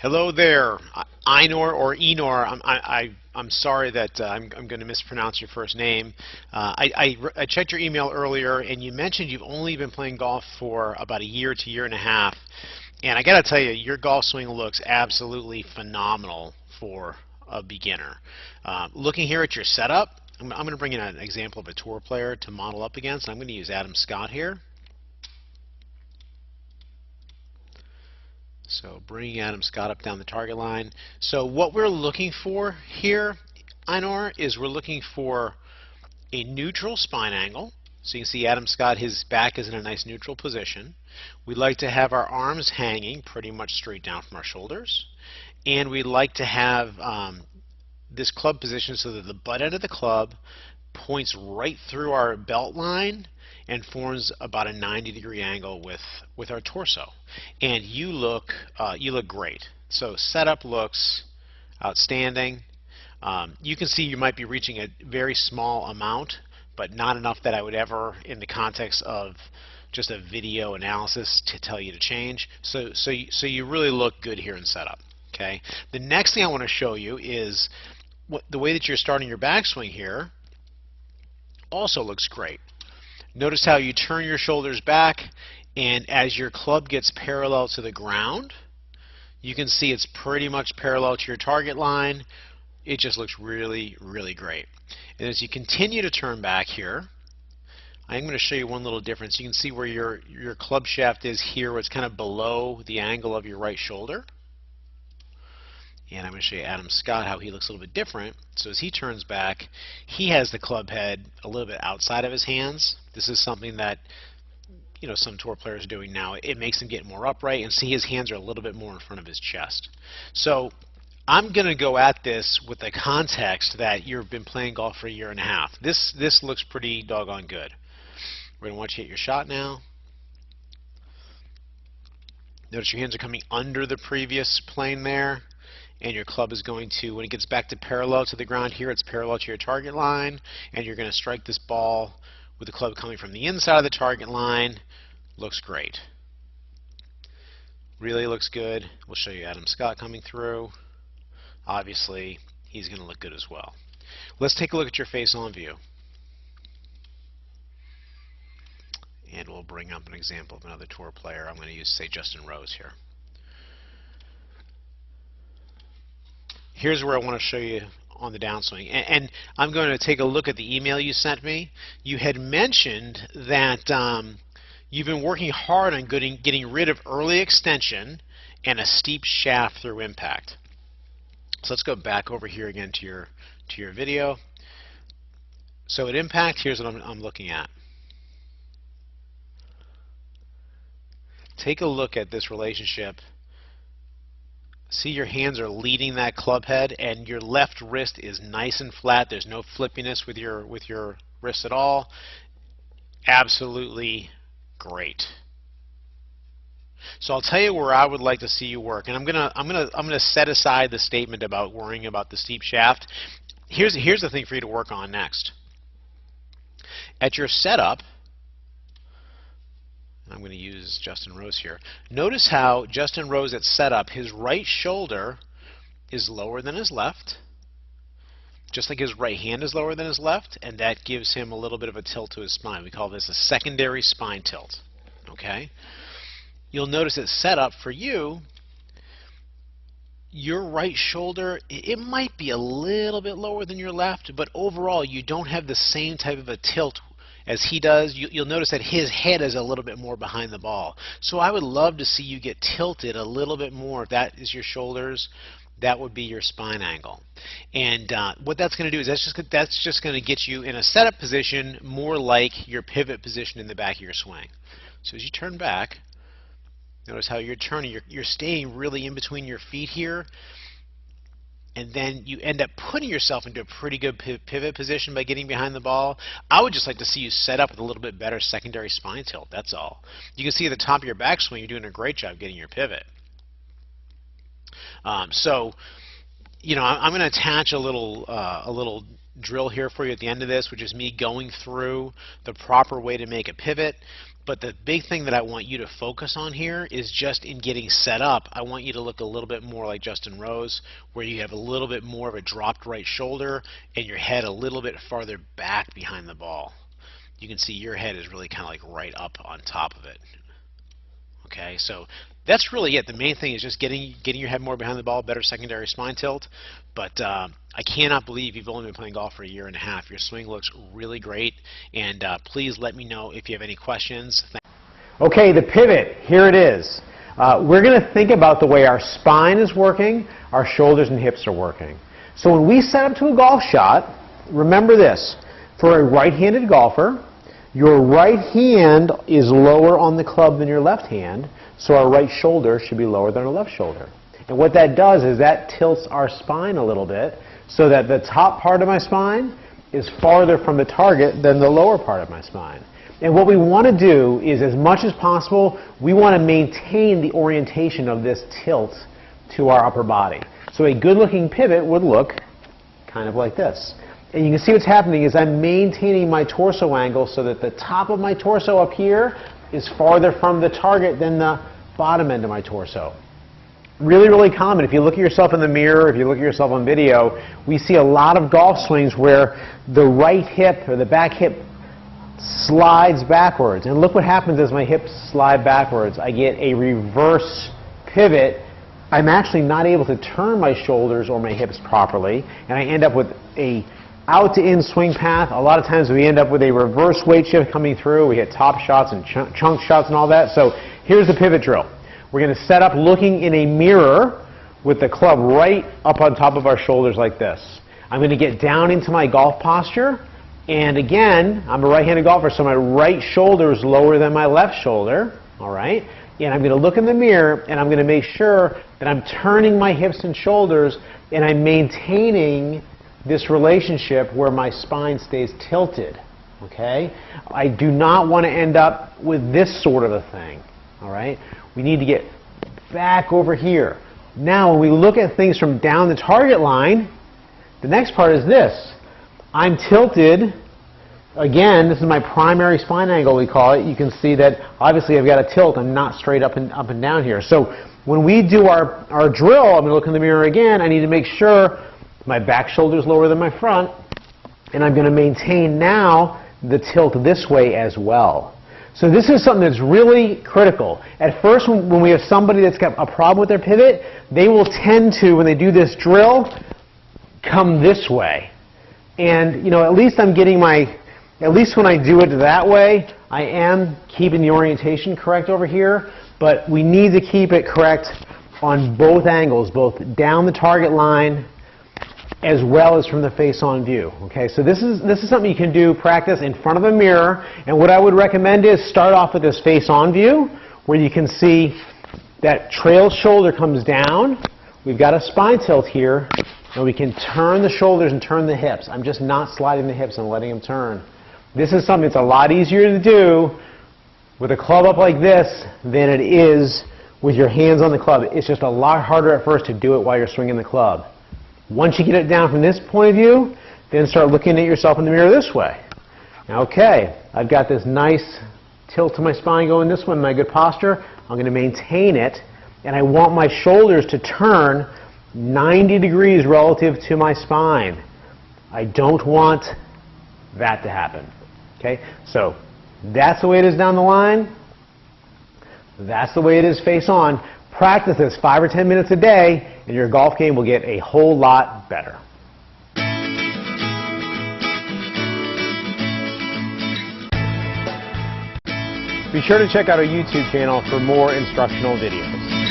Hello there, Einor or Enor. I'm sorry that I'm going to mispronounce your first name. I checked your email earlier, and you mentioned you've only been playing golf for about a year to year and a half. And I got to tell you, your golf swing looks absolutely phenomenal for a beginner. Looking here at your setup, I'm going to bring in an example of a tour player to model up against. I'm going to use Adam Scott here. So bringing Adam Scott up down the target line. So what we're looking for here, Einor, is we're looking for a neutral spine angle. So you can see Adam Scott, his back is in a nice neutral position. We'd like to have our arms hanging pretty much straight down from our shoulders. And we'd like to have this club position so that the butt end of the club points right through our belt line and forms about a 90-degree angle with our torso. And you look great. So setup looks outstanding. You can see you might be reaching a very small amount, but not enough that I would ever, in the context of just a video analysis, to tell you to change. So you really look good here in setup. Okay. The next thing I want to show you is the way that you're starting your backswing here. Also looks great. Notice how you turn your shoulders back, and as your club gets parallel to the ground, you can see it's pretty much parallel to your target line. It just looks really, really great. And as you continue to turn back here, I'm going to show you one little difference. You can see where your club shaft is here, where it's kind of below the angle of your right shoulder. And I'm going to show you Adam Scott, how he looks a little bit different. So as he turns back, he has the club head a little bit outside of his hands. This is something that some tour players are doing now. It makes him get more upright, and see his hands are a little bit more in front of his chest. So I'm going to go at this with the context that you've been playing golf for a year and a half. This looks pretty doggone good. We're going to watch you hit your shot now. Notice your hands are coming under the previous plane there. And your club is going to, when it gets back to parallel to the ground here, it's parallel to your target line, and you're going to strike this ball with the club coming from the inside of the target line. Looks great. Really looks good. We'll show you Adam Scott coming through. Obviously, he's going to look good as well. Let's take a look at your face-on view. And we'll bring up an example of another tour player. I'm going to use, say, Justin Rose here. Here's where I want to show you on the downswing. And I'm going to take a look at the email you sent me. You had mentioned that you've been working hard on getting rid of early extension and a steep shaft through impact. So let's go back over here again to your video. So at impact, here's what I'm looking at. Take a look at this relationship. See, your hands are leading that club head, and your left wrist is nice and flat. There's no flippiness with your wrist at all. Absolutely great. So I'll tell you where I would like to see you work, and I'm gonna set aside the statement about worrying about the steep shaft. Here's the thing for you to work on next. At your setup, I'm going to use Justin Rose here. Notice how Justin Rose at setup, his right shoulder is lower than his left, just like his right hand is lower than his left, and that gives him a little bit of a tilt to his spine. We call this a secondary spine tilt. Okay? You'll notice at setup for you, your right shoulder, it might be a little bit lower than your left, but overall you don't have the same type of a tilt as he does. You'll notice that his head is a little bit more behind the ball. So I would love to see you get tilted a little bit more. If that is your shoulders, that would be your spine angle. And what that's going to do is that's just going to get you in a setup position more like your pivot position in the back of your swing. So as you turn back, notice how you're turning. You're staying really in between your feet here. And then you end up putting yourself into a pretty good pivot position by getting behind the ball. I would just like to see you set up with a little bit better secondary spine tilt. That's all. You can see at the top of your backswing, you're doing a great job getting your pivot. So, I'm going to attach a little drill here for you at the end of this, which is me going through the proper way to make a pivot. But the big thing that I want you to focus on here is just in getting set up, I want you to look a little bit more like Justin Rose, where you have a little bit more of a dropped right shoulder and your head a little bit farther back behind the ball. You can see your head is really kind of like right up on top of it. Okay, so that's really it. The main thing is just getting your head more behind the ball, better secondary spine tilt. But I cannot believe you've only been playing golf for a year and a half. Your swing looks really great, and please let me know if you have any questions. Okay, the pivot, here it is. We're going to think about the way our spine is working, our shoulders and hips are working. So when we set up to a golf shot, remember this. For a right-handed golfer, your right hand is lower on the club than your left hand, so our right shoulder should be lower than our left shoulder. And what that does is that tilts our spine a little bit so that the top part of my spine is farther from the target than the lower part of my spine. And what we want to do is, as much as possible, we want to maintain the orientation of this tilt to our upper body. So a good-looking pivot would look kind of like this. And you can see what's happening is I'm maintaining my torso angle so that the top of my torso up here is farther from the target than the bottom end of my torso. Really, really common. If you look at yourself in the mirror, if you look at yourself on video, we see a lot of golf swings where the right hip or the back hip slides backwards. And look what happens as my hips slide backwards. I get a reverse pivot. I'm actually not able to turn my shoulders or my hips properly, and I end up with a out to in swing path. A lot of times we end up with a reverse weight shift coming through. We hit top shots and chunk shots and all that. So here's the pivot drill. We're going to set up looking in a mirror with the club right up on top of our shoulders like this. I'm going to get down into my golf posture. And again, I'm a right-handed golfer, so my right shoulder is lower than my left shoulder. All right? And I'm going to look in the mirror and I'm going to make sure that I'm turning my hips and shoulders and I'm maintaining this relationship where my spine stays tilted. Okay? I do not want to end up with this sort of a thing. All right? We need to get back over here. Now, when we look at things from down the target line, the next part is this. I'm tilted. Again, this is my primary spine angle, we call it. You can see that obviously I've got a tilt. I'm not straight up and down here. So when we do our drill, I'm going to look in the mirror again. I need to make sure my back shoulder is lower than my front. And I'm going to maintain now the tilt this way as well. So this is something that's really critical. At first, when we have somebody that's got a problem with their pivot, they will tend to, when they do this drill, come this way. And, you know, at least I'm getting at least when I do it that way, I am keeping the orientation correct over here, but we need to keep it correct on both angles, both down the target line as well as from the face-on view. Okay, so this is something you can do, practice in front of a mirror, and what I would recommend is start off with this face-on view where you can see that trail shoulder comes down. We've got a spine tilt here, and we can turn the shoulders and turn the hips. I'm just not sliding the hips and letting them turn. This is something that's a lot easier to do with a club up like this than it is with your hands on the club. It's just a lot harder at first to do it while you're swinging the club. Once you get it down from this point of view, then start looking at yourself in the mirror this way. Okay, I've got this nice tilt to my spine going this way, my good posture. I'm going to maintain it, and I want my shoulders to turn 90 degrees relative to my spine. I don't want that to happen. Okay, so that's the way it is down the line. That's the way it is face on. Practice this 5 or 10 minutes a day, and your golf game will get a whole lot better. Be sure to check out our YouTube channel for more instructional videos.